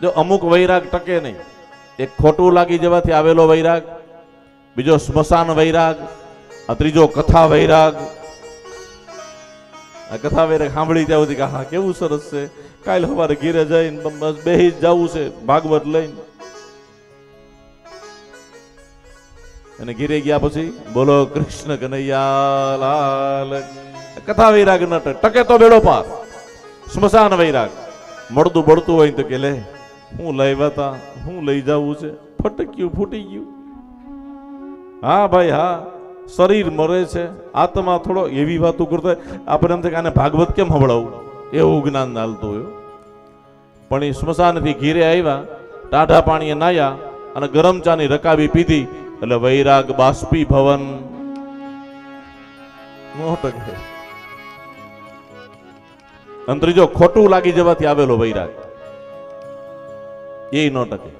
જો અમુક વૈરાગ ટકે નહીં. એક ખોટું લાગી જવાથી આવેલો વૈરાગ, બીજો સ્મશાન વૈરાગ, આ ત્રીજો કથા વૈરાગ. આ કથા વૈરાગ સાંભળી ત્યાં સુધી કે હા કેવું સરસ છે, કાલે સવારે ઘીરે જઈને બસ બેહી જવું છે ભાગવત લઈને. અને ઘીરે ગયા પછી બોલો કૃષ્ણ કનૈયા લાલ. કથા વૈરાગ ન ટકે તો બેડો પાર. સ્મશાન વૈરાગ મળતું બળતું હોય તો કે લે હું લાવ્યા તા, હું લઈ જવું છે, ફટક્યું ફૂટી ગયું. હા ભાઈ હા, શરીર મરે છે, આત્મા થોડો એવી વાતો કરતો આપણે એમ થાય કે આને ભાગવત કેમ સંભળાવું, એવું જ્ઞાન હાલતું હોય. પણ એ સ્મશાનથી ઘીરે આવ્યા, ટાઢા પાણીએ નાયા અને ગરમ ચાની રકાબી પીધી એટલે વૈરાગ બાષ્પી ભવન નો ટકે. અને ત્રીજો ખોટું લાગી જવાથી આવેલો વૈરાગ એ ન ટકે.